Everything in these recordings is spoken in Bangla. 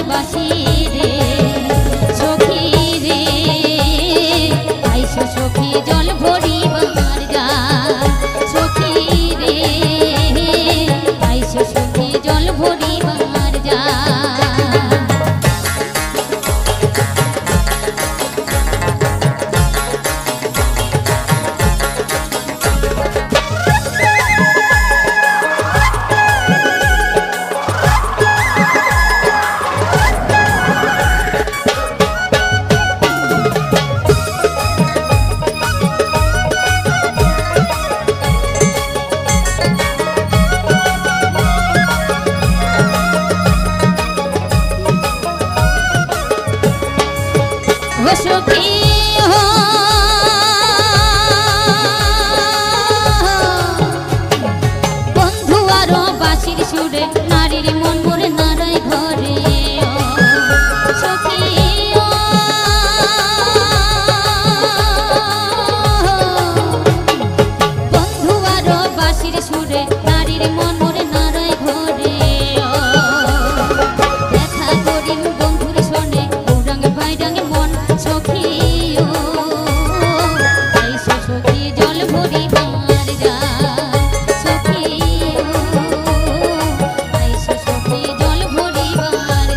বাসি রে সখী রে আইসো সখী জল ভরিবার যায় সখী রে আইসো সখী জল ভরিবার যায় সখী বন্ধু আরো বাঁশির সুরে নারীর মন মরে নারায় ঘরে সখী বন্ধু আরো বাঁশির সুরে নারীর মন মরে নারায় ঘরে দেখা করিম বন্ধুর শোনে গৌরাঙ্গে ভাইরাঙ্গে মন সখী আইসো সখী জল ভরিবার যায় সখী আইসো সখী জল ভরিবার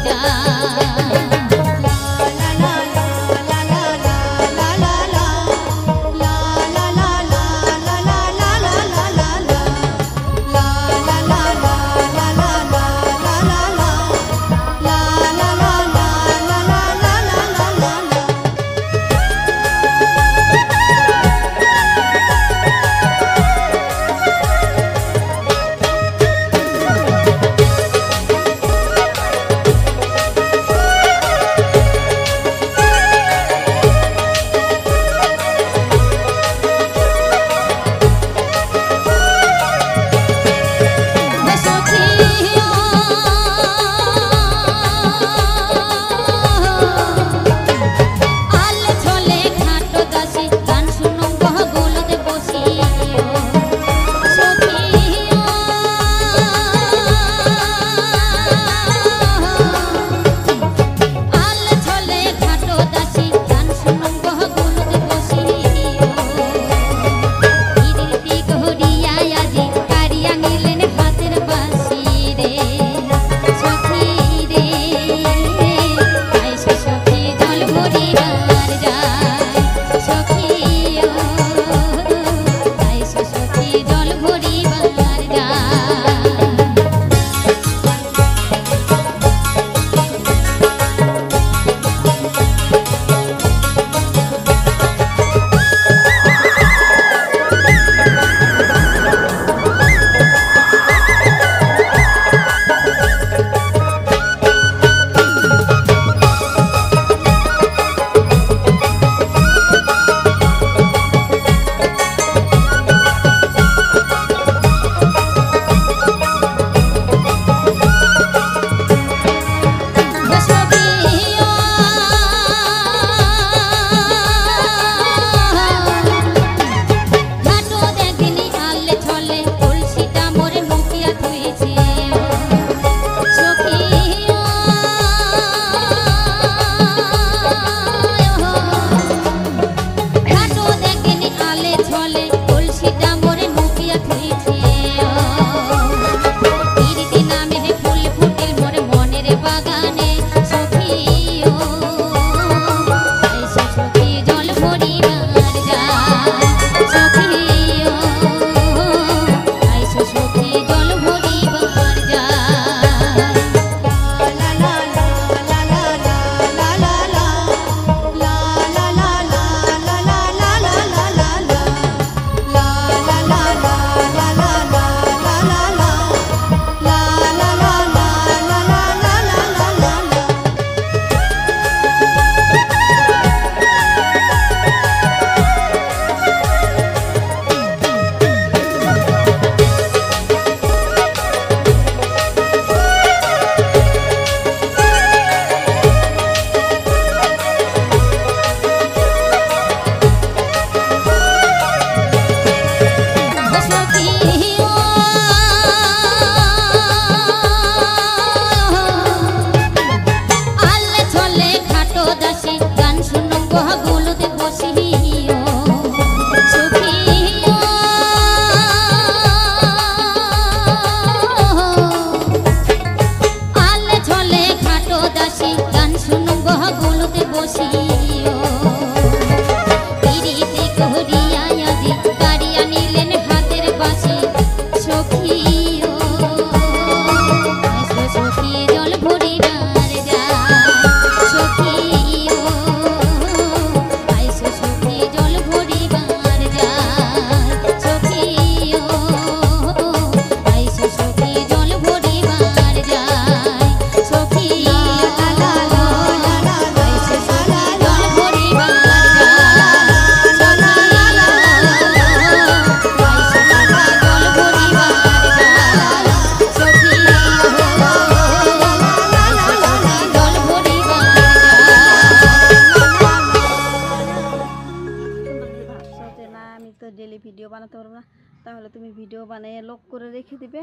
বানাতে পারবে না, তাহলে তুমি ভিডিও বানিয়ে লক করে রেখে দিবে।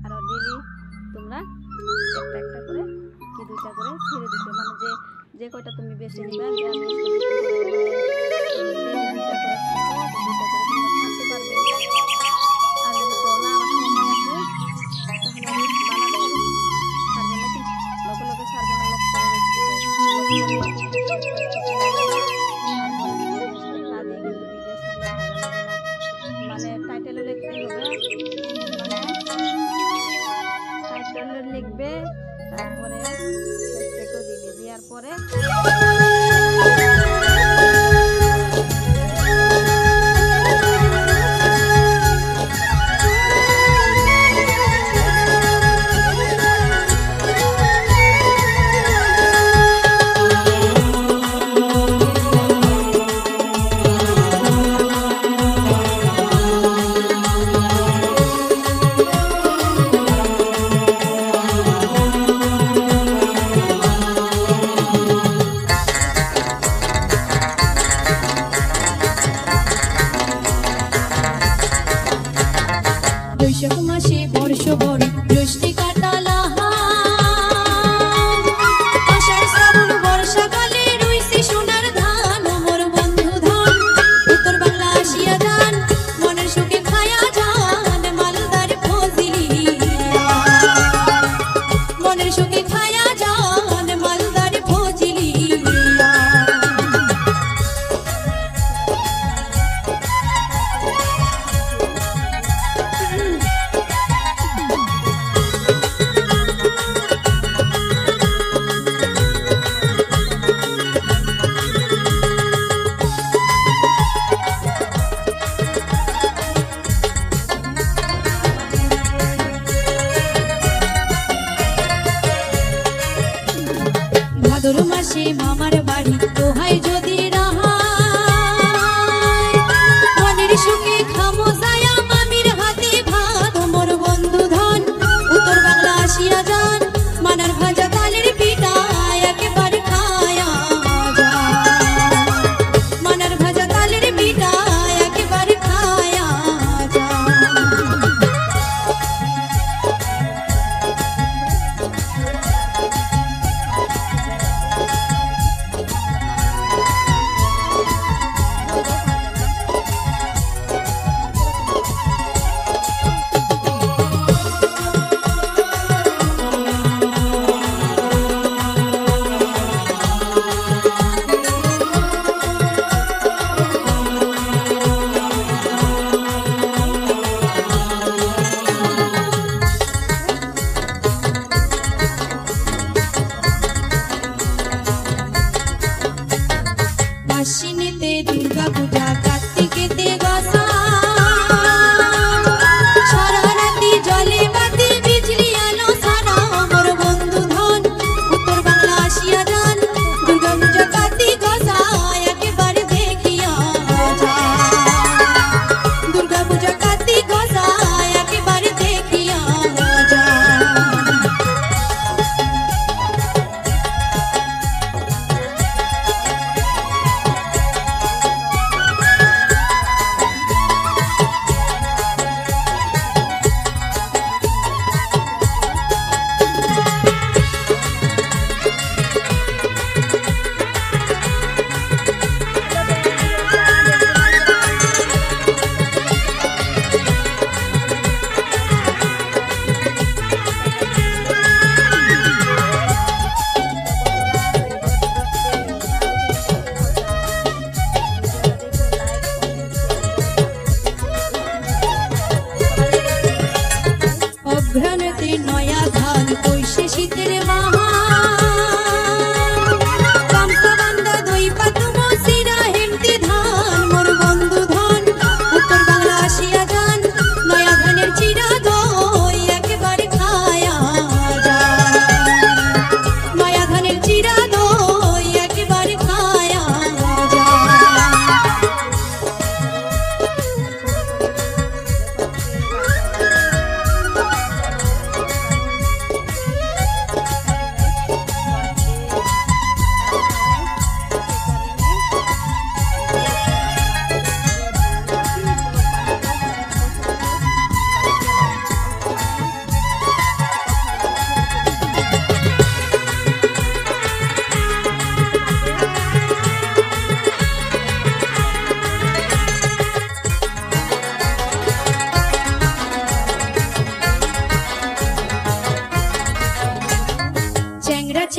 আর ডেলি তোমরা একটা একটা করে কি দুইটা করে ছেড়ে দিতে, মানে যে কয়টা তুমি বেছে নিবে যে আমি আজকে দুটো করে ডেলি দুইটা করে ছাড়বো, দুইটা করে তোমরা ছাড়তে পারবে। আর যদি কো না আমার সময় আছে তাহলে আমি বানাবো, ছাড়বে না, কিন্তু লগে লগে ছাড়বে না, লক করে রেখে দিবে। লক করে রেখে না দিয়ে কিন্তু ভিডিও ছাড়লে ভালো লাগে না। মানে টাইটেলে লিখতে হবে, মানে টাইটেলে লিখবে, তারপরে হ্যাশট্যাগও দিবে, দেওয়ার পরে বৈশাখ মাসে বর্ষ বড় জ্যৈষ্ঠী কাটালা আষাঢ় শ্রাবণ বর্ষাকালে রইছে সোনার ধান, মোর বন্ধু ধান উত্তর বাংলা আসিয়া যান, মনের সুখে খায়া যান মালদার ফজিলি, মনের সুখে খায়া যান মালদার ফজিলি।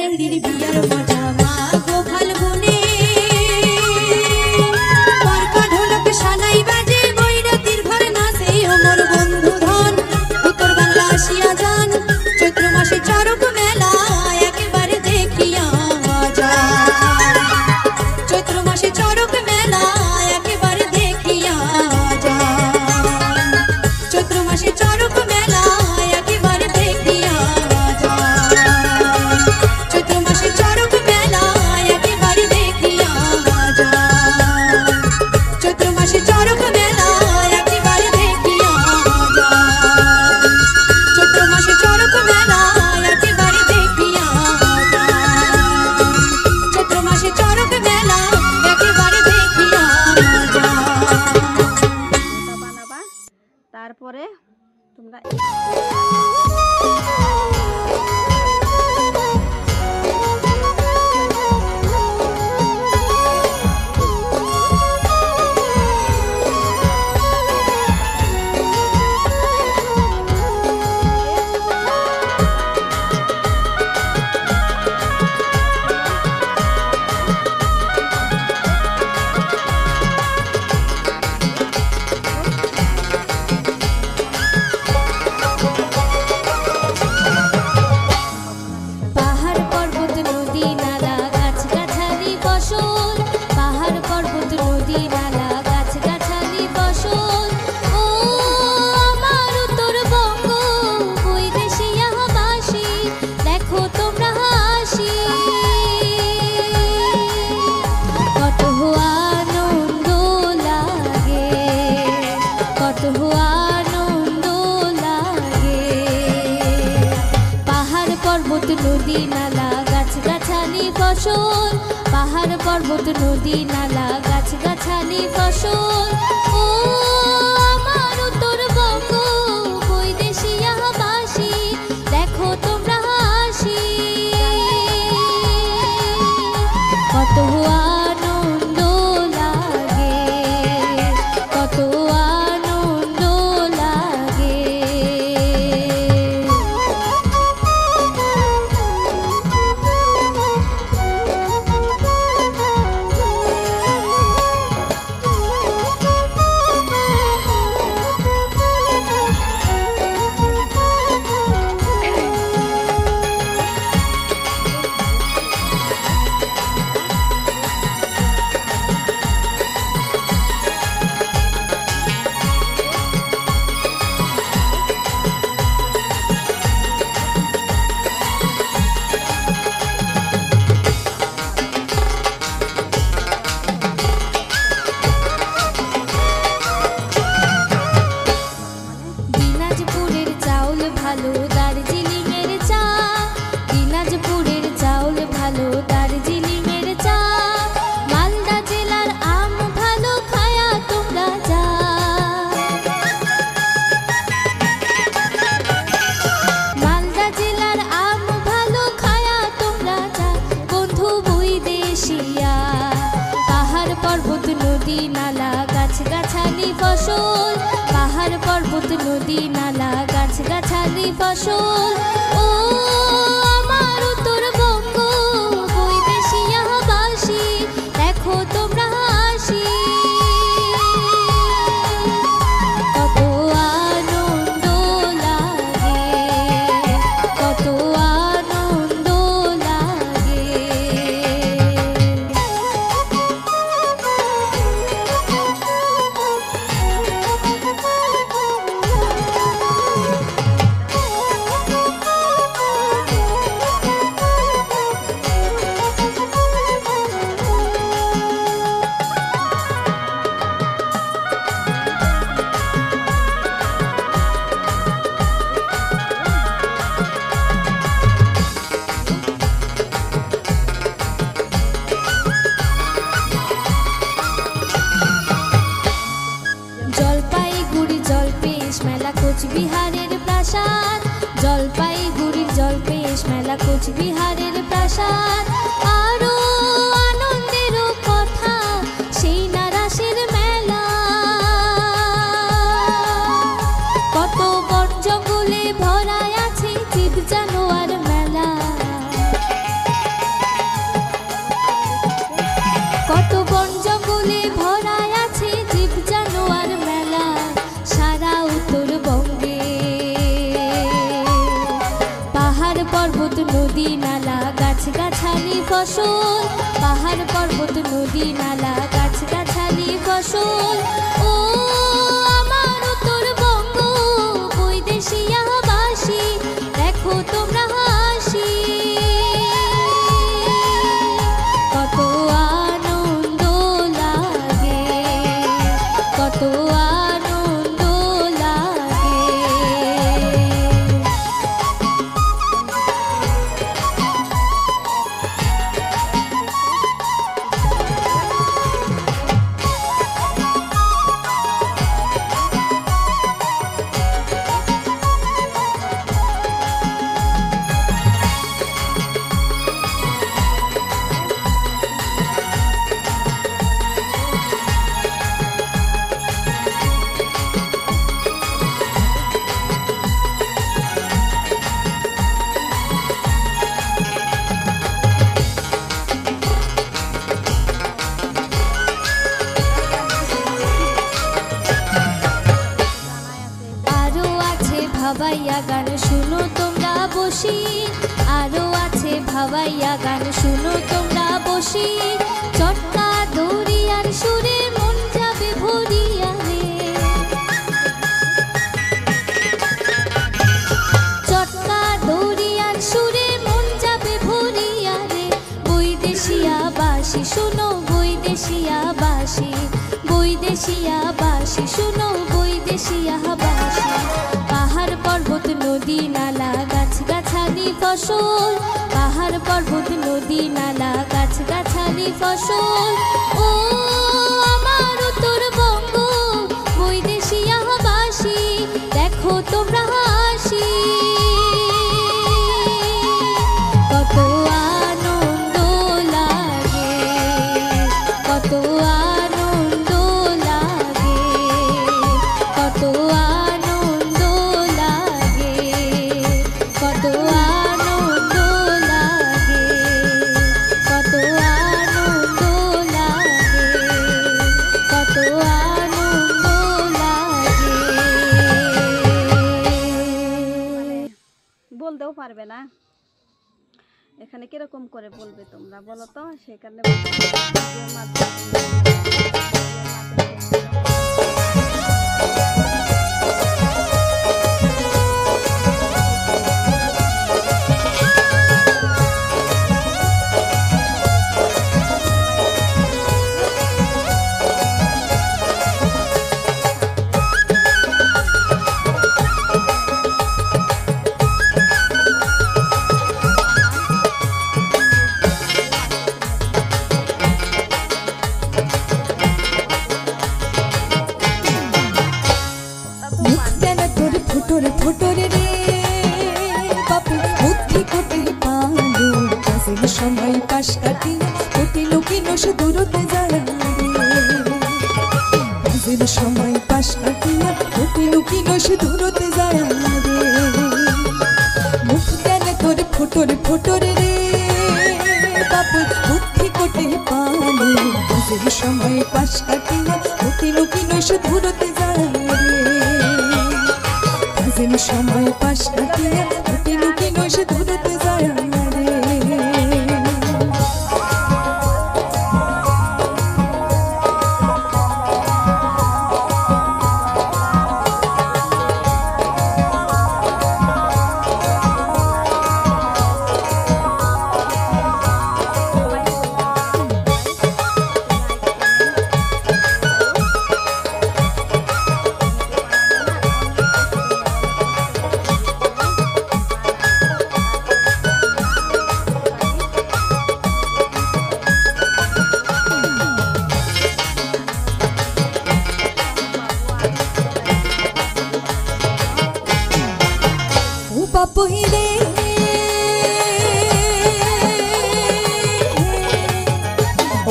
শেলদির বিয়ার মজা মা গো ফাল্গুনে পারকা ঢোলক সানাই বাজে বৈরাতির ঘর নাচে ও মোর বন্ধু ধন উত্তর বাংলা আসিয়া যান চৈত্র মাসে চড়ক মেলা একেবারে দেখিয়া যান চৈত্র মাসে চড়ক মেলা একেবারে দেখিয়া যান চৈত্র মাসে চড়ক মেলা একেবারে দেখিয়া যান চৈত্র মাসে চড়ক মেলা একেবারে দেখিয়া যান চৈত্র মাসে চড়ক মেলা একেবারে দেখিয়া যান চৈত্র মাসে চড়ক মেলা একেবারে দেখিয়া যান চৈত্র মাসে চড়ক মেলা একেবারে দেখিয়া যান বানাবা। তারপরে তোমরা পাহাড় পর্বত নদী নালা গাছ গাছালি ফসল পাহাড় পর্বত নদী নালা গাছ গাছালি ফসল ও আমার উত্তরবঙ্গ বৈদেশিয়া বাসী দেখো তোমরা হাসি কত আনন্দ লাগে কত আনন্দ লাগে পাহাড় পর্বত নদী নালা গাছ গাছালি ফসল পাহাড় পর্বত নদী নালা গাছ গাছালি ফসল ও আমার উত্তরবঙ্গ বৈদেশিয়া বাসী দেখো তোমরা হাসি কত আনন্দ লাগে কত আনন্দ লাগে দিনাজপুরের চাউল ভালো দার্জিলিংয়ের চা দিনাজপুরের চাউল ভালো দার্জিলিংয়ের চা মালদা জেলার আম ভালো খায়া তোমরা যা মালদা জেলার আম ভালো খায়া তোমরা যা বন্ধু বৈদেশিয়া পাহাড় পর্বত নদী নালা গাছ গাছালি ফসল পাহাড় পর্বত নদী নালা গাছ গাছালি ফসল ও আমার উত্তরবঙ্গ বৈদেশিয়া বাসী দেখো তোমরা হাসি কত আনন্দ লাগে কত আনন্দ লাগে কোচবিহারের প্রাসাদ, জলপাইগুড়ির জলপেশ মেলা কোচবিহারের প্রাসাদ। আরো আনন্দেরও কথা সেই নারাসের মেলা, কত বন জঙ্গলে ভরা আছে জীব জানোয়ার মেলা। নদী নালা গাছ গাছালি ফসল, পাহাড় পর্বত নদী নালা গাছ গাছালি ফসল। ও আমার উত্তরবঙ্গ বৈদেশিয়া বাসী, দেখো তোমরা হাসি, কত আনন্দ লাগে, কত আনন্দ লাগে। ভাবাইয়া গান শুনো তোমরা বসি, আরো আছে ভাবাইয়া গান শুনো তোমরা বসি। চটকা দরিয়ার সুরে মন যাবে ভরিয়া রে, চটকা দরিয়ার সুরে মন যাবে ভরিয়া রে। বৈদেশিয়া বাসি শুনো বৈদেশিয়া বাসি, বৈদেশিয়া বাসি শুনো বৈদেশিয়া বাসি। পাহাড় পর্বত নদী নালা গাছ গাছালি ফসল, পাহাড় পর্বত নদী নালা গাছ গাছালি ফসল। ও আমার উত্তরবঙ্গ বৈদেশিয়া বাসী, দেখো তোমরা হাসি, কত আনন্দ লাগে, কত আনন্দ লাগে, কত আনন্দ লাগে, কত আনন্দ লাগে, কত আনন্দ লাগে, কত আনন্দ লাগে। বলতেও পারবে না, এখানে কিরকম করে বলবে তোমরা বলো তো, সেখানে ফোটরে রে বাপু বুদ্ধি কোটে পালো, কাজের সময় পাশ কাটি কোটি লোকিনো সে দূরতে যায় রে, কাজের সময় পাশ কাটিয়া কোটি লোকিনো সে দূরতে যায় রে। মুখ কেন তোর ফোটরে রে বাপু বুদ্ধি কোটে পালো, কাজের সময় পাশ কাটিয়া কোটি লোকিনো সে দূরতে যায় রে, সময় পাশ কাটিয়া কোটি লোকিনো সে দূরতে যায় রে। বাপুরে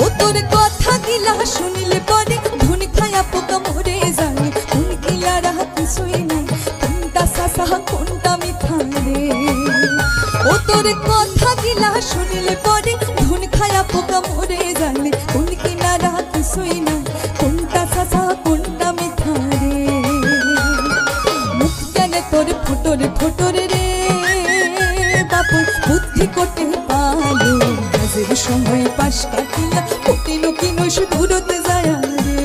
ও তোর কথা গিলা শুনিলে পরে ধুন খায়া পোকা মরে যায়, কোন গিলা রাত শুই নাই কোনটা সাসা কোনটা মিথ্যা রে। ও তোর কথা গিলা শুনিলে পরে ধুন খায়া পোকা মরে যায়, কোন গিলা রাত শুই নাই কোনটা সাসা কোনটা মিথ্যা রে। মুখ কেন তোর ফোটরে রে বাপুর বুদ্ধি করতে পালো কাজের সময় পাশ কাটিয়া কোটিন কিনস দূরতে যায় রে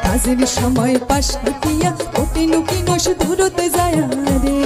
কাজের সময় পাশ কাটিয়া কোটিন কিনস দূরতে যায় রে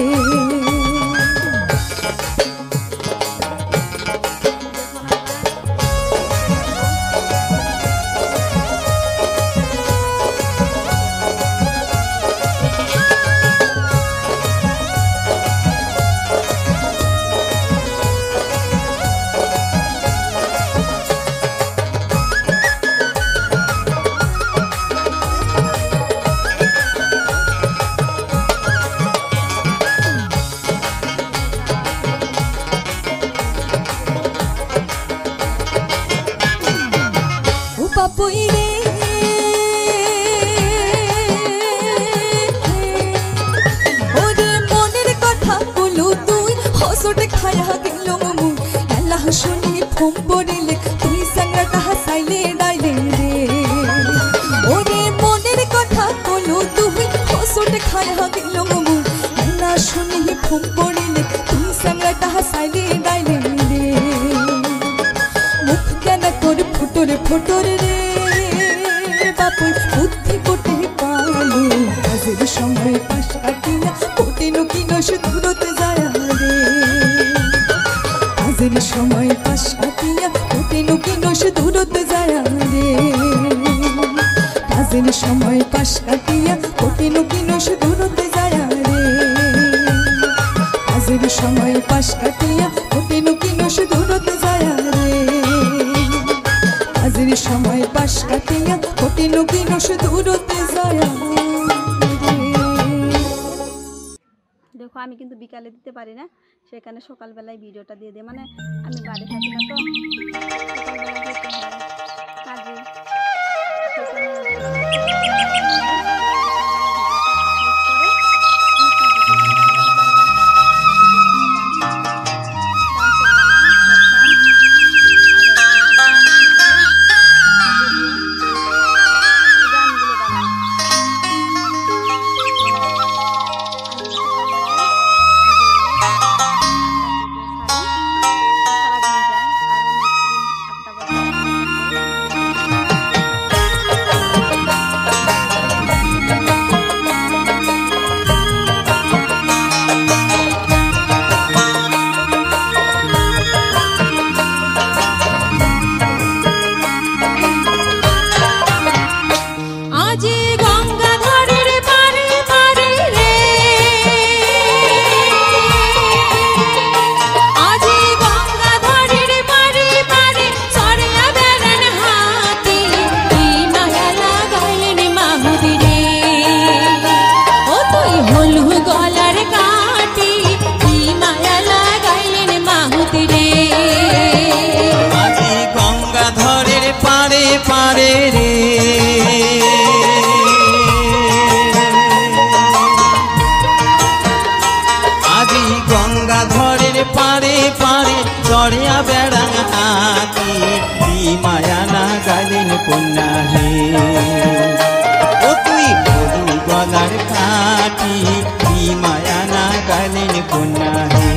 বাপুই রে ওরে মনের কথা বলো তুই হসটে খায়া গেল মুখ আল্লাহ শুনি ফোন পড়িলে তুই সাংরাটা হাসাইলে ডাইলে রে ওরে মনের কথা বলো তুই হসটে খায়া গেল মুখ আল্লাহ শুনি ফোন পড়িলে তুই সাংরাটা হাসাইলে ডাইলে রে মুখ কেন করে ফুটরে ফুটরে রে বাপুর বুদ্ধি করতে পালো কাজের সময় পাশ কাটিয়া কোটিন কিনস দূরতে যায় রে কাজের সময় পাশ কাটিয়া কোটিন কিনস দূরতে যায় রে কাজের সময় পাশ কাটিয়া কোটিন কিনস দূরতে যায় রে কাজের সময় পাশ কাটিয়া কোটিন কিনস দূরতে যায় রে কাজের সময় পাশ কাটিয়া কোটিন কিনস দূরতে যায় রে দেখো আমি কিন্তু বিকালে দিতে পারি না, সেখানে সকালবেলায় ভিডিওটা দিয়ে দিই, মানে আমি বাড়ি থাকি না তো সকালবেলা দিতে হয় কাজে পারে রে আজি গঙ্গাধরের পারে পারে চড়িয়া বেড়াং হাতি মায়া না গালিন কন্যা হে ও তুই হলু গলার কাটি মায়া না গালিন কন্যা হে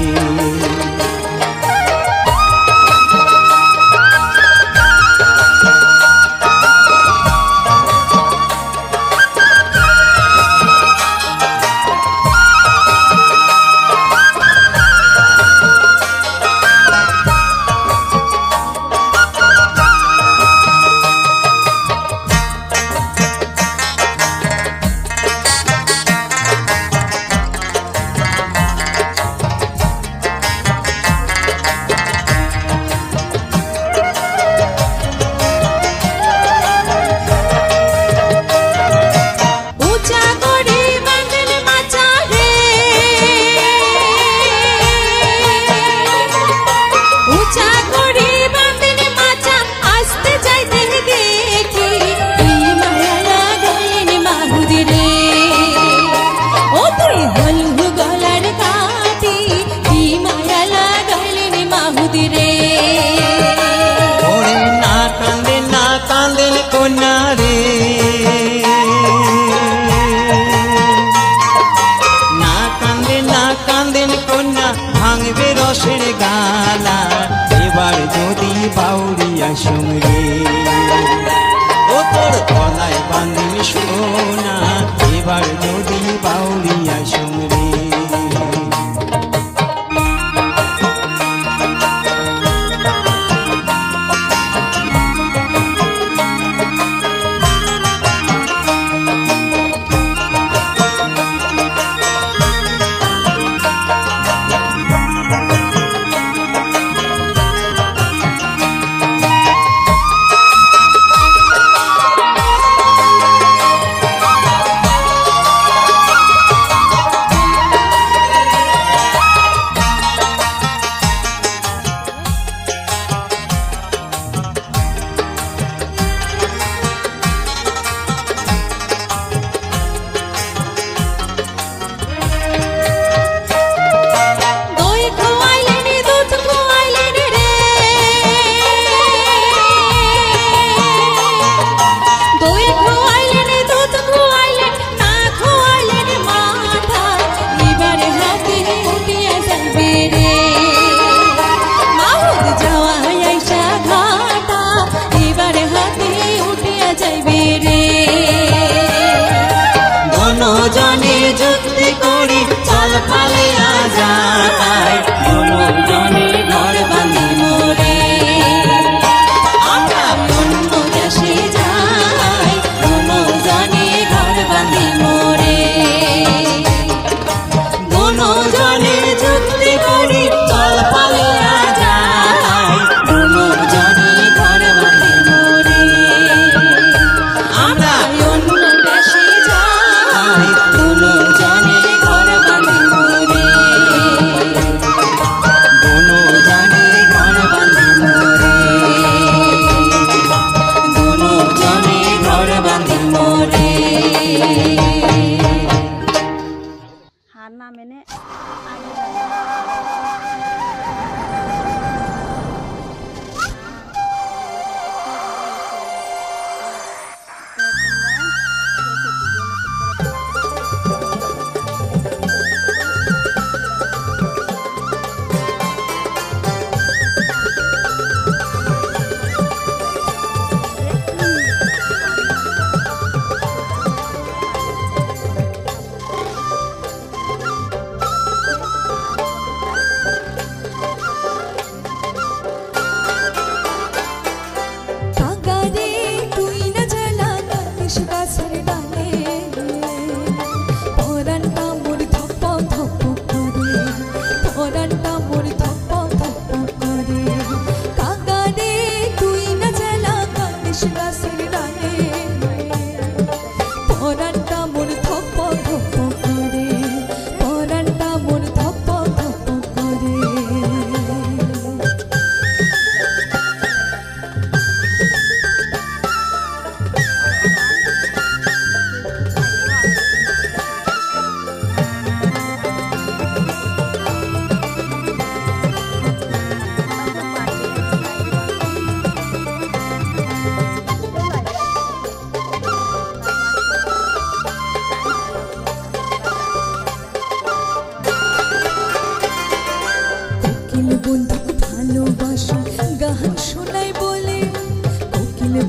রসের গালা এবার যদি বাউরিয়া শুনরে ও তোর গলায় বাঁধিম সোনা এবার যদি বাউরিয়া শুনরে জনে যুক্তি করি চল পালিয়া যায় জনে ঘর বাঁধি মোরে আমরা অন্য দেশে যাই জনে ঘর বাঁধি মোরে জনে যুক্তি করি চল পালিয়া যায় জনে ঘর বাঁধি মোরে আমরা অন্য দেশে যাই জনে ঘর বাঁধি মোরে জনে ঘর বাঁধি মোরে জনে ঘর বাঁধি মোরে হার না মেনে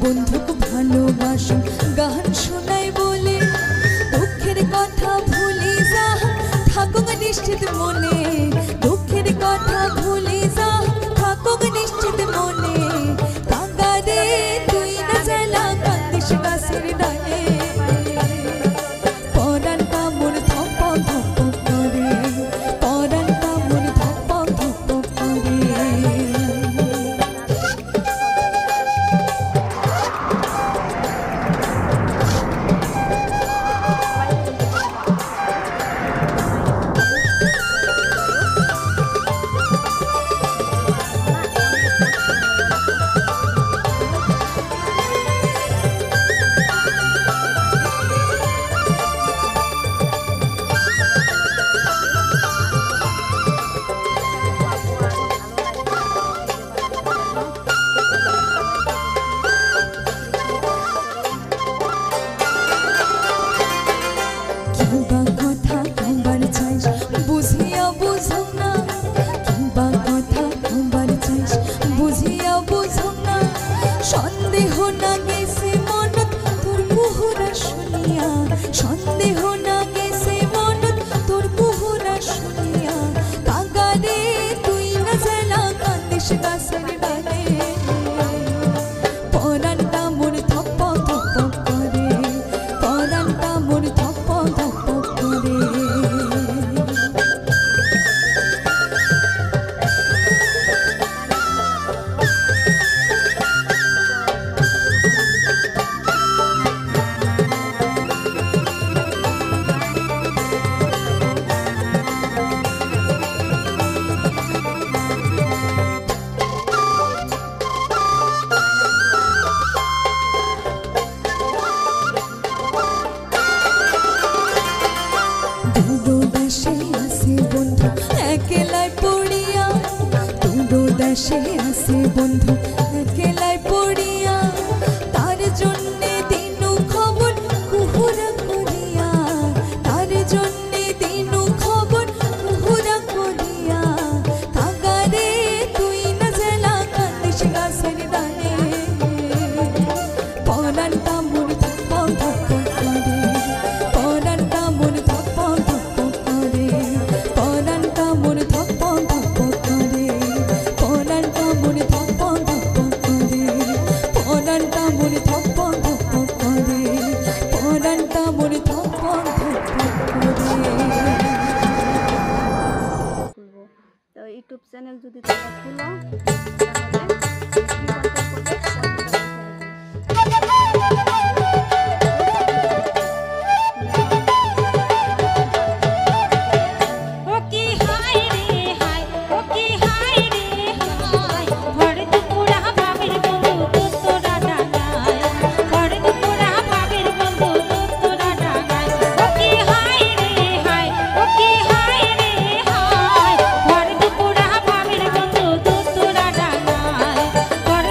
বন্ধুক ভালোবাসো গান শোনাই বলে দুঃখের কথা ভুলে যা থাকুক নিশ্চিত মনে দুঃখের কথা ভুলে যা থাকুক নিশ্চিত মনে কাঙ্গা রে তুই না জ্বালা কান্দিস গাছের ডালে পরানটা মোর ধপ ধপ করে পরানটা মোর ধপ ধপ করে বন্ধু একলাই পড়িয়া তোর দেশে আছে বন্ধু একলাই পড়িয়া তার জন্যে দিনু খবর কুহুরা করিয়া তার জন্যে দিনু খবর কুহুরা করিয়া কাগারে তুই না জেলা কান্দিস গাছের দানে পরানটা মোর ধপ্পা ধপ্পা করে পরানটা মোর ধপ্পা ধপ্পা করে পরানটা মোর ধপ্পা ধপ্পা করে পরানটা মোর ধপ্পা ধপ্পা করে পরানটা মোর ধপ্পা ধপ্পা করে পরানটা মোর ধপ্পা ধপ্পা করে খুলবো। তো ইউটিউব চ্যানেল যদি তোমরা খুলো তাহলে কি করতে ও কি হায় রে হায় ও কি হায় রে হায় ভর দুপুরা বাবের বন্ধু তোরা ডাঙায় ভর দুপুরা বাবের বন্ধু তোরা ডাঙায় ও কি হায় রে হায় ও কি হায় রে হায় ভর দুপুরা বাবের বন্ধু তোরা ডাঙায় ভর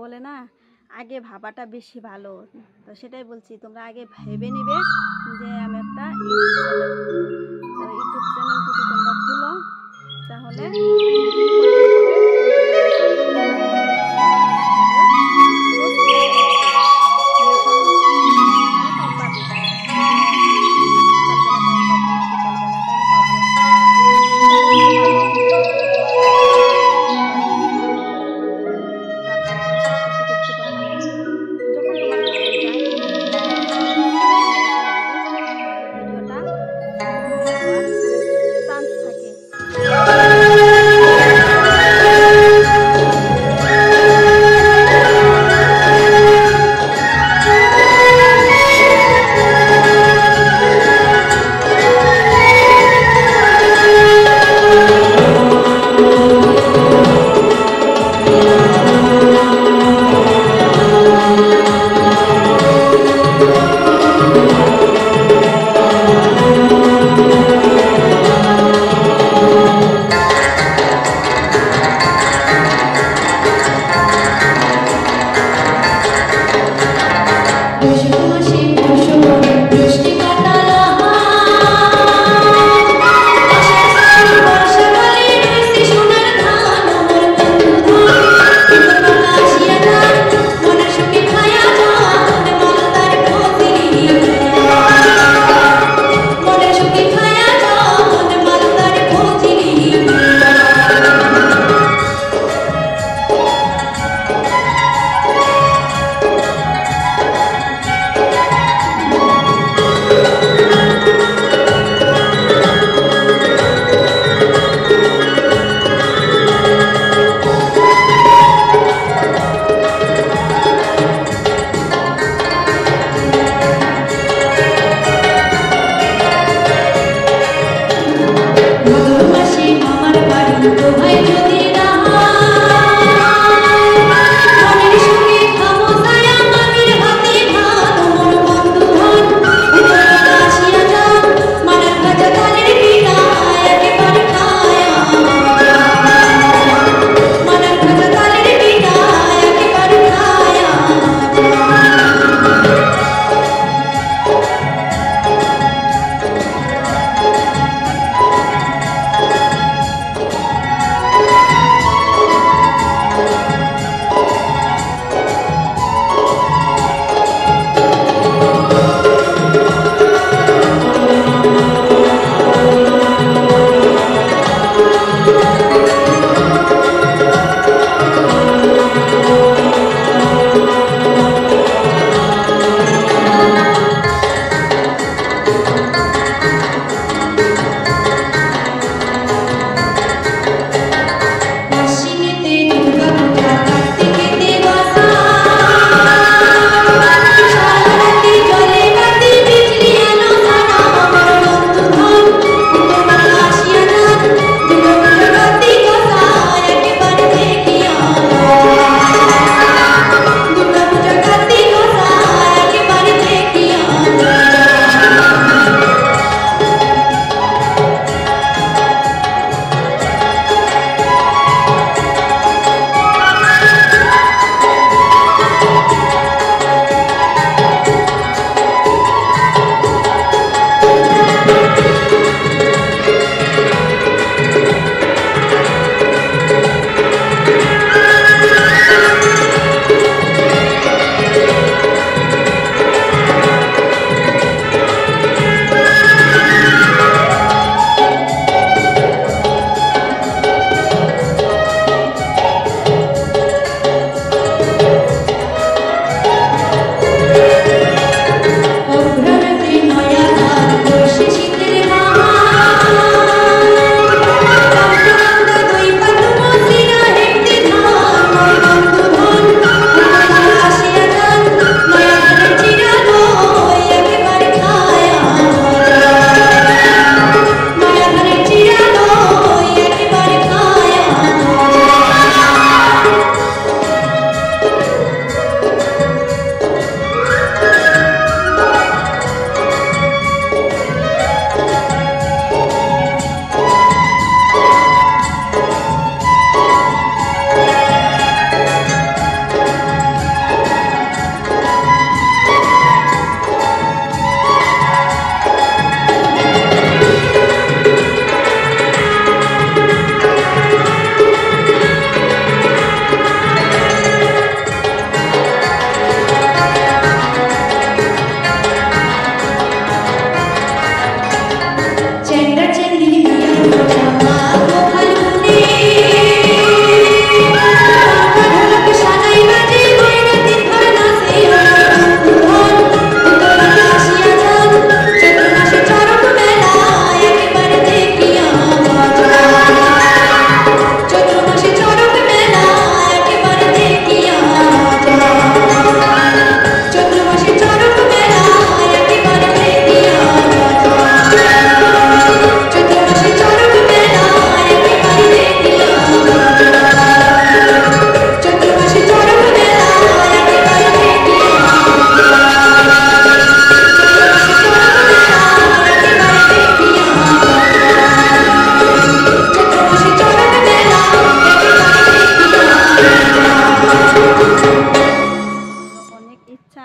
বলে না, আগে ভাবাটা বেশি ভালো। তো সেটাই বলছি, তোমরা আগে ভেবে নিবে যে আমি একটা ইউটিউব চ্যানেল যদি তোমরা খুলো তাহলে ভিডিওটা চান্স থাকে।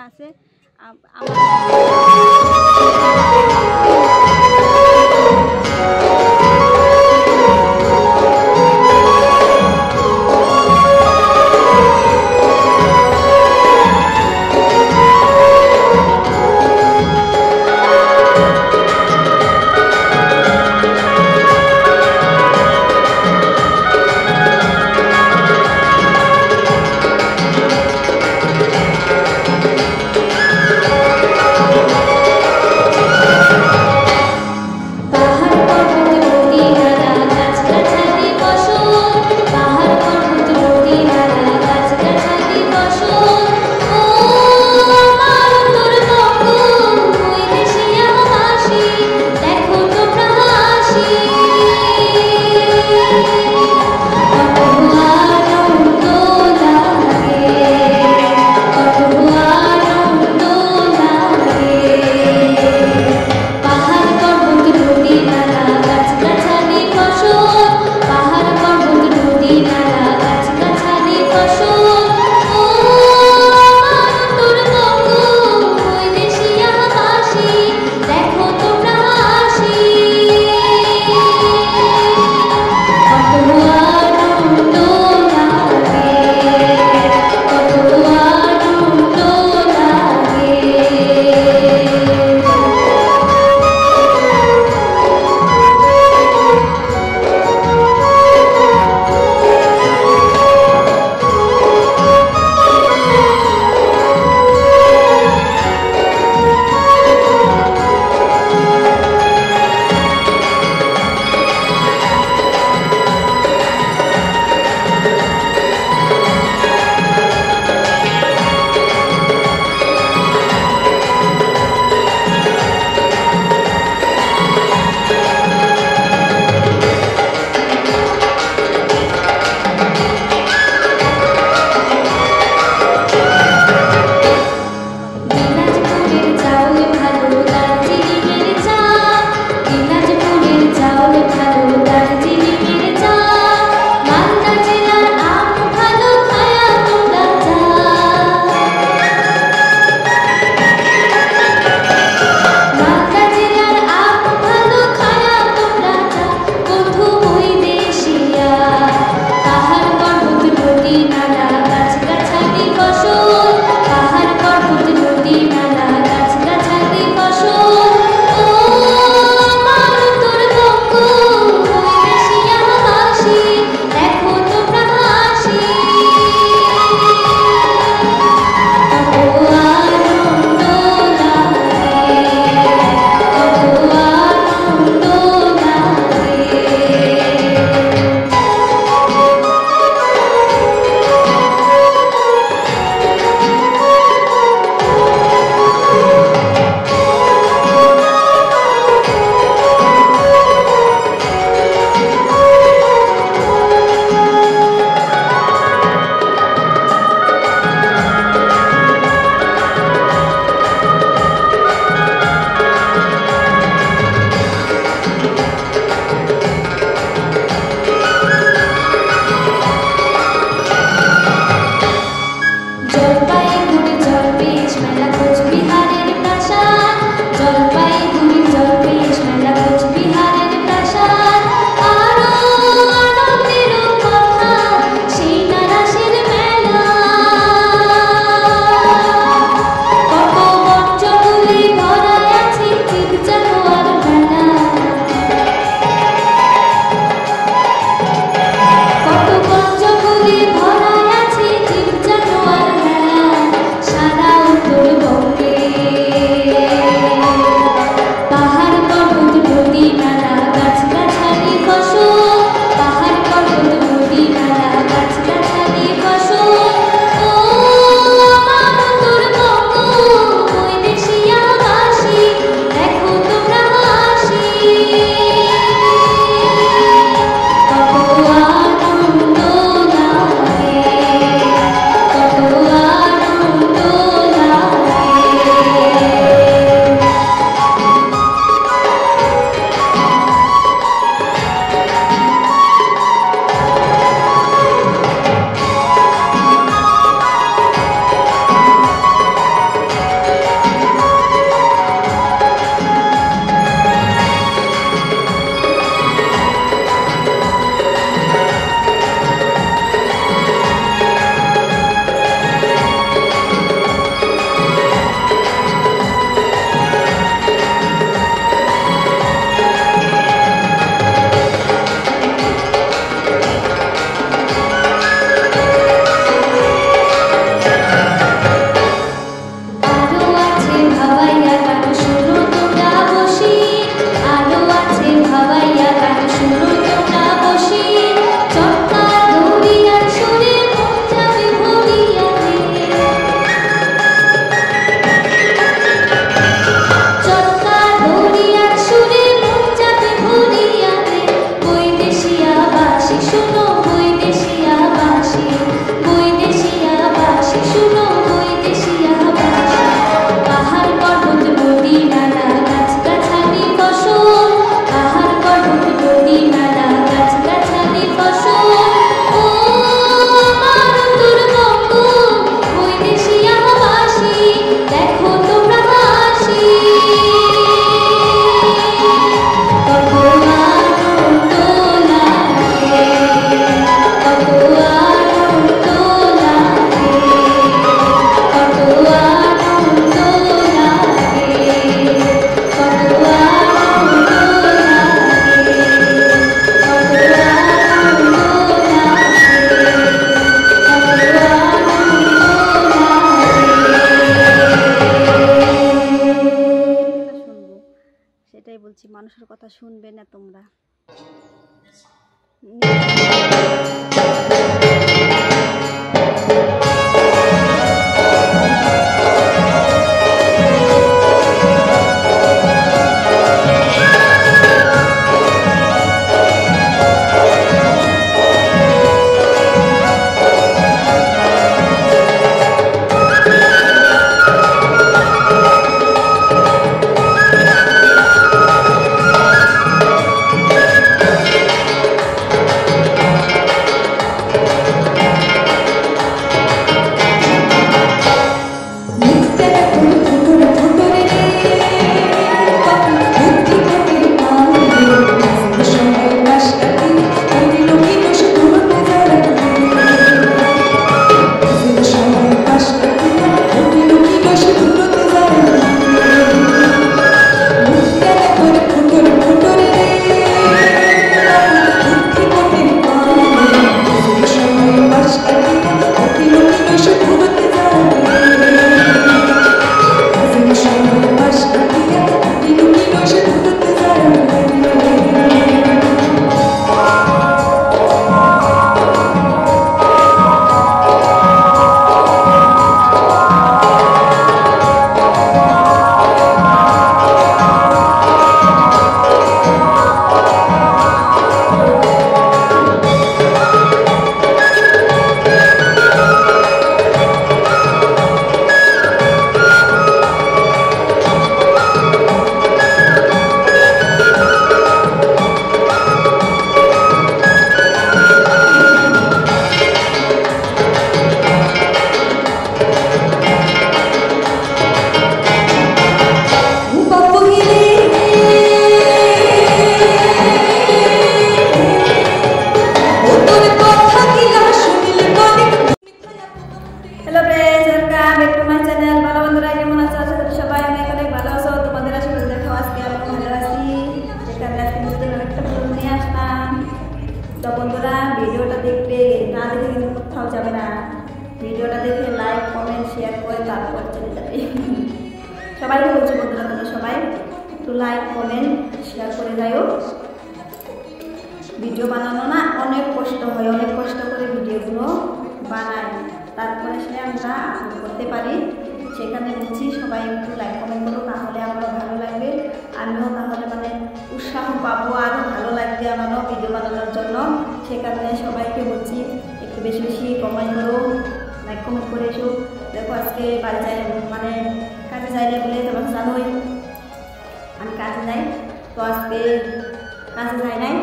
আছে মানুষের কথা শুনবে না তোমরা। ভিডিওটা দেখবে, না দেখে কিন্তু কোথাও যাবে না। ভিডিওটা দেখে লাইক কমেন্ট শেয়ার করে তারপর চলে যাবে। সবাইকে বলছি বন্ধুরা, তোমরা সবাই একটু লাইক কমেন্ট শেয়ার করে যাও। ভিডিও বানানো না অনেক কষ্ট হয়, অনেক কষ্ট করে ভিডিওগুলো বানাই, তারপরে সে আমরা আপলোড করতে পারি। সেখানে বলছি সবাই একটু লাইক কমেন্ট করো, তাহলে আমারও ভালো লাগবে, আমিও তাহলে মানে উৎসাহ পাবো, আরও ভালো লাগবে আমারও ভিডিও বানানোর জন্য। সে কারণে সবাইকে বলছি একটু বেশি বেশি কমেন্ট করো, লাইক কমেন্ট করে এসো। দেখো আজকে বাড়ি যাই, মানে কাজে যাই না বলে তোমার জানোই আমি কাজে যাই, তো আজকে কাজে যাই নাই,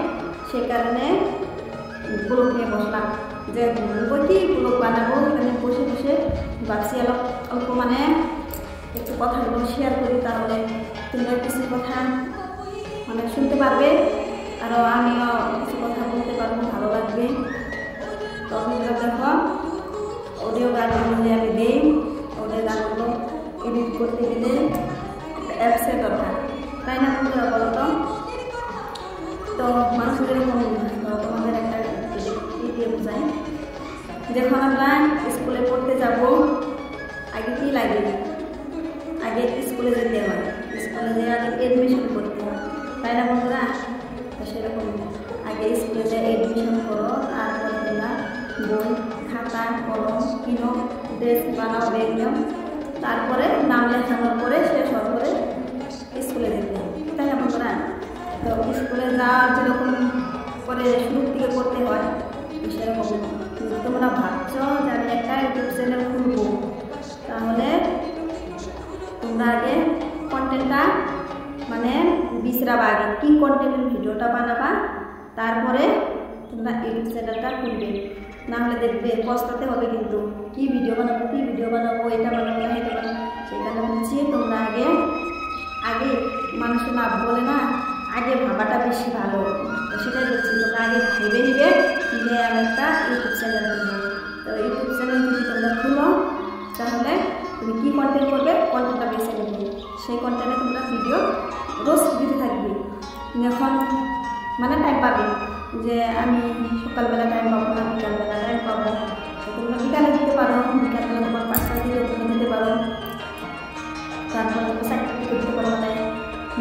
সে কারণে ব্লগ নিয়ে বসলাম যে কি ব্লগ বানাবো। এখানে বসে বসে ভাবছি অল্প মানে একটু কথাগুলো শেয়ার করি, তাহলে তোমরা কিছু কথা মানে শুনতে পারবে, আরও আমিও কিছু কথা বলতে পারবো, ভালো লাগবে। তো তোমরা দেখো অডিও গানগুলো যে আমি দিই, অডিও গানগুলো এডিট করতে গেলে অ্যাপসের দরকার, তাই না বন্ধুরা বলো তো? তো মানুষের এরকম তোমাদের একটা দিয়ে বোঝাই, যখন আমরা স্কুলে পড়তে যাব আগে কি লাগে, আগে স্কুলে যেতে হয়, স্কুলে যেয়ে আগে এডমিশন করতে হয়, তাই না বন্ধুরা? তো সেরকম আগে স্কুলে যেয়ে এডমিশন করো, তারপরে তোমরা বই খাতা কলম কিনো, ড্রেস বানাও, ব্যাগ নিও, তারপরে নাম লেখানোর পরে শেষ হওয়ার পরে স্কুলে যেতে হয়, তাই না বন্ধুরা? তো স্কুলে যাওয়ার যেরকম করে শুরু থেকে করতে হয়, সেরকম তোমরা ভাবছো যে আমি একটা ইউটিউব চ্যানেল খুলবো, তাহলে তোমরা আগে কন্টেন্টটা মানে বিচরাবা, আগে কী কন্টেন্টের ভিডিওটা বানাবা, তারপরে তোমরা ইউটিউব চ্যানেলটা খুলবে। না হলে দেখবে পস্তাতে হবে, কিন্তু কি ভিডিও বানাবো, কি ভিডিও বানাবো, এটা বানাবো না এটা বানাবো। সেখানে বলছি তোমরা আগে আগে মানুষের না বলে না, আগে ভাবাটা বেশি ভালো। তো সেটাই বলছি, তোমরা আগে ভেবে নিবে যে আমি একটা ইউটিউব চ্যানেল খুলবো। তো ইউটিউব চ্যানেল যদি তোমরা খুলো, তাহলে তুমি কী কন্টেন্ট করবে, কন্টেন্টটা বেছে নেবে, সেই কন্টেন্টে তোমরা ভিডিও রোজ দিতে থাকবে। যখন মানে টাইম পাবে, যে আমি সকালবেলা টাইম পাবো না, বিকালবেলা টাইম পাবো, তোমরা বিকালে দিতে পারো, বিকালবেলা তোমার 5টা দিকে তোমরা দিতে পারো, তারপর 4টা দিকে দিতে পারো, মানে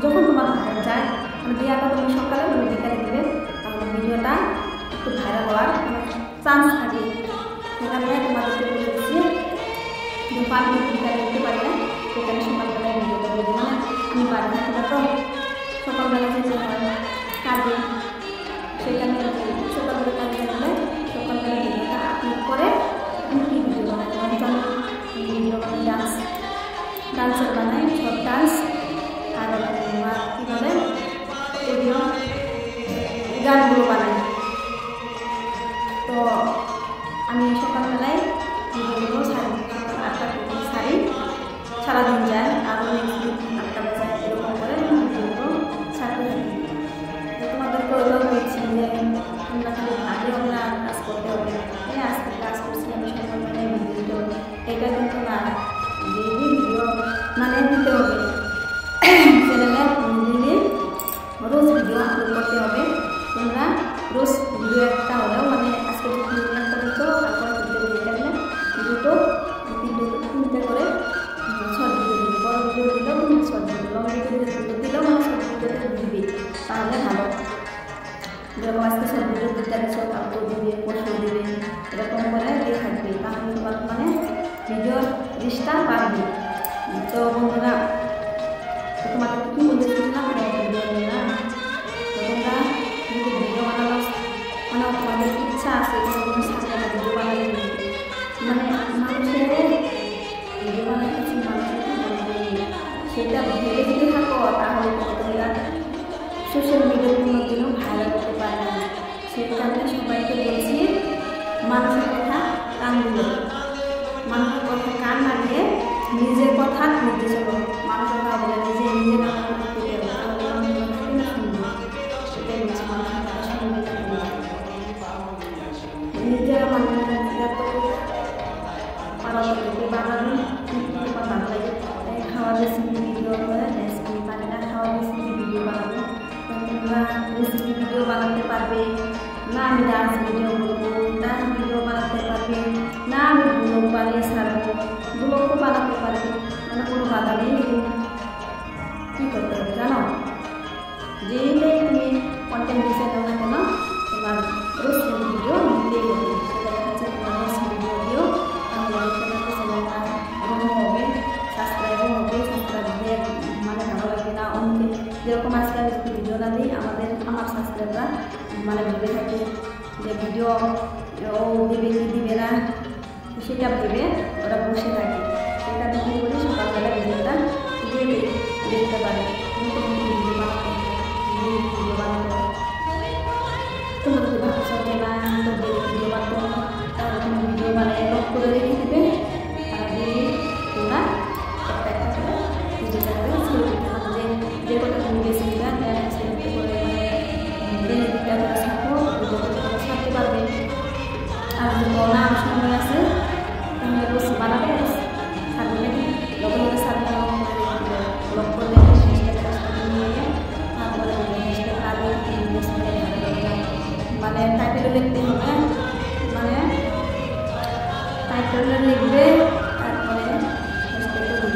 যখন তোমার যায়, মানে আইডিয়াটা তুমি সকালে তুমি বিকালে দিবে, তাহলে ভিডিওটা একটু ভাইরাল হওয়ার চান্স থাকে। সেখানে তোমাদেরকে বলে দিচ্ছি যে আমি বিকালে দিতে পারি না, সেখানে সকালবেলায় ভিডিওটা দিয়ে দেবো। আমি বাড়ি থাকি না তো, সকালবেলা যেতে হয় কাজে, সেখানে সকালবেলা কাজে গেলে সকালবেলা ভিডিওটা আপলোড করে আমি কী ভিডিও বানাই, আমি ভিডিও বানাই ডান্সের বানাই, সব ডান্স আর কী বলে এগুলো গানগুলো বানাই। তো আমি সকালবেলায় ভিডিওগুলো সারি, সকাল 8টা থেকে সারি, সারাদিন যায়, আরও নেক্সট দিন 8টা বাজায়, এরকম করে ভিডিওগুলো ছাড়তে থাকি। তো তোমাদেরকে ওইটাও বলছি যে তোমরা খালি আগে আমরা কাজ করতে হবে, আজকে কাজ করছি আমি সকালবেলায় ভিডিও দিতে হবে, এটা কিন্তু না। ডেইলি ভিডিও মানে দিতে হবে, চ্যানেলে ডেইলি রোজ ভিডিও আপলোড করতে হবে। তোমরা রোজ ভিডিও একটা হলেও মানে আজকে একটা দিত, তারপর দুটো তিনটে করে শর্ট ভিডিও দিবে, বড় ভিডিও দিলেও তুমি শর্ট ভিডিও, লং ভিডিও দিলেও মানে শর্ট ভিডিওতে দিবে, তাহলে ভালো। যেরকম আজকে শর্ট ভিডিও দিতে আসছো, তারপর দিবে, পরশু দিবে, এরকম করে দিয়ে থাকবে, তাহলে তোমার মানে ভিডিওর রিচটা বাড়বে। তো বন্ধুরা তোমাকে কী বলেছিলাম ভিডিও নিয়ে না, তোমরা যদি ভিডিও বানানো মানে তোমাদের ইচ্ছা আছে কোনো সাথে ভিডিও বানালে মানে মানুষের ভিডিও বানাতে মানুষের সেটা ভেবে যদি থাকো, তাহলে তোমরা সোশ্যাল মিডিয়ায় কোনো দিনও ভাইরাল করতে পারে না। সেটা আমি সবাইকে বলছি, মানুষের কথা কান দিলে, মানুষের কথা কান না দিয়ে নিজের কথা নিজে চলো, মানুষের কথা বলে নিজে কান করতে হবে, তাহলে শুনবো। সেটাই বলছি, মানুষের কথা শুনবে, নিজের মানুষের বানানো বাংলায় খাওয়া রেসিপি ভিডিও করে, রেসিপি পারে না খাওয়া রেসিপি ভিডিও বানাবো, তোমরা রেসিপি ভিডিও বানাতে পারবে না, আমি ডান্স ভিডিও করবো, ডান্স ভিডিও বানাতে পারবে না, আমি ব্লগ বানিয়ে ছাড়বো, ব্লগও বানাতে পারবে, মানে কোনো বাধা নেই। কী করতে হবে জানো, যেটাই তুমি কন্টেন্ট দিতে দাও না কেন, তোমার রোজ ভিডিও দিতেই হবে। সেটা হচ্ছে তোমার রোজ ভিডিও দিও, তাহলে চ্যানেলটা গ্রো হবে, সাবস্ক্রাইবও হবে, সাবস্ক্রাইব দিয়ে মানে ভালো লাগবে না অনেকে, যেরকম আজকে আমি ভিডিওটা দিই আমার সাবস্ক্রাইবরা মানে ভেবে থাকে যে ভিডিও ও দিবে কি দিবে না, সেটা ভেবে ওরা বসে থাকে। সেটা আমি করি সকালবেলা ভিডিওটা দিয়ে দেখতে পারে, ভিডিও বানাতে তোমরা যদি ভাবছো যে না তো ভিডিও বানাবো, তাহলে তুমি ভিডিও বানিয়ে লক করে রেখে দেবে, আর দিয়ে তোমরা একটা একটা করে ভিডিওটা করে ছেড়ে দিতে হবে। যে কটা তুমি বেশি দিবা সেটা করে মানে দিনে দিতে করে ছাড়বো, ভিডিও ছাড়তে পারবে। আর যদি না সময় আছে তাহলে রোজ বানাবে, ছাড়বে লগে লগে ছাড়বে, লক করলে নিয়ে তারপরে মানে টাইটেল লিখতে হবে, মানে টাইটেল লিখবে, তারপরে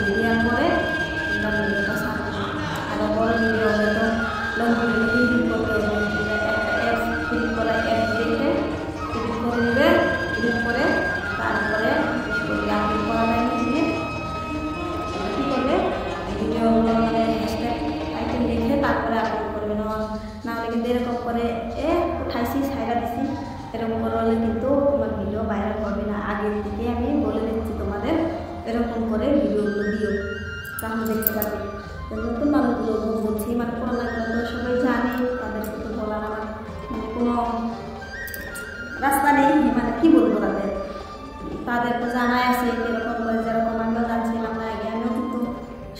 দেওয়ার পরে ভিডিওটা ছাড়বে। আরও বড় ভিডিও হবে তো লং ভিডিও এডিট করতে হবে, একটা অ্যাপ ক্লিক করা, অ্যাপ দেখে এডিট করে নেবে, এডিট করে তারপরে আপলোড করা যায় নিয়ে কী করবে ভিডিওগুলো মানে হ্যাশট্যাগ টাইটেল লিখে তারপরে আপলোড করবে। না হলে কিন্তু এরকম করে উঠাইছি সাইডা দিছি এরকম করলে কিন্তু তোমার ভিডিও ভাইরাল হবে না। আগের থেকে আমি বলে দিচ্ছি তোমাদের, এরকম করে ভিডিওগুলো দিও, তাহলে দেখতে পাবে। নতুন মানুষগুলো বলছি মানে পুরোনো সবাই জানে, তাদেরকে তো বলার আমার মানে কোনো রাস্তা নেই, মানে কী বলবো তাদের তো জানাই আছে এরকম করে, যেরকম আমিও জানছিলাম না আগে, আমিও কিন্তু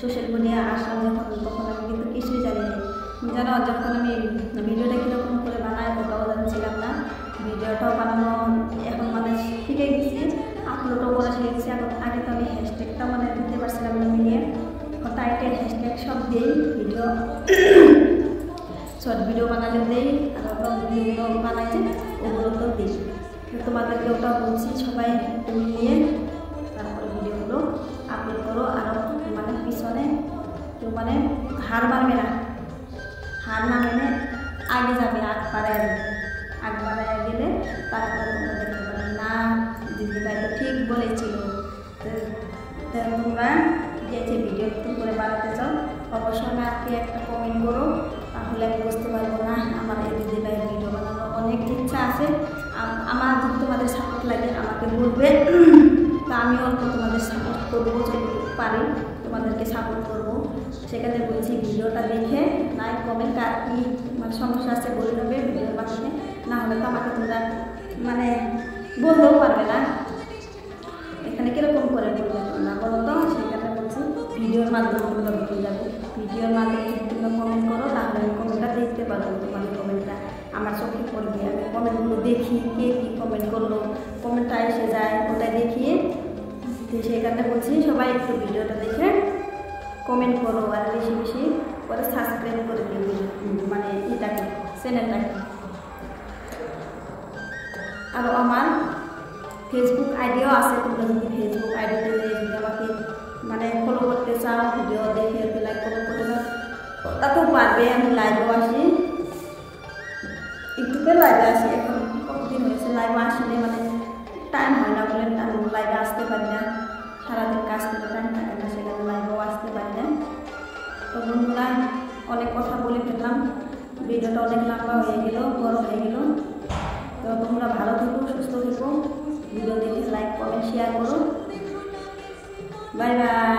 সোশ্যাল মিডিয়া আসলাম যখন তখন আমি কিন্তু কিছুই জানি না। জানো যখন আমি ভিডিওটা কীরকম করে বানাই ওটাও জানছিলাম না, ভিডিওটাও বানানো এখন মানে শিখে গেছি, আপলোডও করা শিখে গেছি। এখন আগে তো আমি হ্যাশট্যাগটা মানে দিতে পারছিলাম না, মিলিয়ে টাইটেল হ্যাশট্যাগ সব দিয়েই ভিডিও শর্ট ভিডিও বানালে দিই, আর লং ভিডিও বানাইছে ওগুলোতেও দিই। তোমাদেরকে ওটাও বলছি সবাই মিলিয়ে তারপরে ভিডিওগুলো আপলোড করো। আরও মানে পিছনে কেউ মানে হার মানবে না, হার না মেনে আগ বাড়ায় গেলে তারপরে তোমরা দেখতে পাবে না দিদিভাই তো ঠিক বলেছিল। তো তোমরা যে ভিডিও নতুন করে বানাতে চাও অবশ্যই আমাকে একটা কমেন্ট করো, তাহলে আমি বুঝতে পারবো না আমার এই দিদিভাইয়ের ভিডিও বানানোর অনেক ইচ্ছা আছে। আমার যদি তোমাদের সাপোর্ট লাগে আমাকে বলবে, তা আমি অল্প তোমাদের সাপোর্ট করবো, যদি পারি তোমাদেরকে সাপোর্ট করবো। সেখানে বলছি ভিডিওটা দেখে লাইক কমেন্ট কার কী মানে সমস্যা আছে বলে দেবে ভিডিওর মাধ্যমে, না হলে তো আমাকে তোমরা মানে বলতেও পারবে না এখানে কীরকম করে বলবে তোমরা বলো তো। সেখানে বলছি ভিডিওর মাধ্যমে তোমরা বলে যাবে, ভিডিওর মাধ্যমে যদি তোমরা কমেন্ট করো তাহলে আমি কমেন্টটা দেখতে পারবো, তোমাদের কমেন্টটা আমার চোখে পড়বে। আমি কমেন্টগুলো দেখি কে কী কমেন্ট করলো, কমেন্টটা এসে যায় ওটাই দেখিয়ে। তো সেখানে বলছি সবাই একটু ভিডিওটা দেখে কমেন্ট করো আর বেশি বেশি করে সাবস্ক্রাইব করে দিবে মানে এটাকে চ্যানেলটাকে। আর আমার ফেসবুক আইডিও আছে, তোমরা যদি ফেসবুক আইডিতে যদি আমাকে মানে ফলো করতে চাও, ভিডিও দেখে লাইক কমেন্ট করতে চাও তাতেও পারবে। আমি লাইভও আসি, ইউটিউবে লাইভে আসি, এখন কতদিন হয়েছে লাইভে আসলে মানে টাইম হয় না বলে লাইভে আসতে পারি না, সারাদিন কাজ করে টাইম থাকে না, সেখানে লাইভেও আসতে পারি না। তো বন্ধুরা অনেক কথা বলে ফেললাম, ভিডিওটা অনেক লম্বা হয়ে গেল, বড় হয়ে গেল। তো তোমরা ভালো থেকো, সুস্থ থেকো, ভিডিও দেখে লাইক কমেন্ট শেয়ার করো। Bye bye.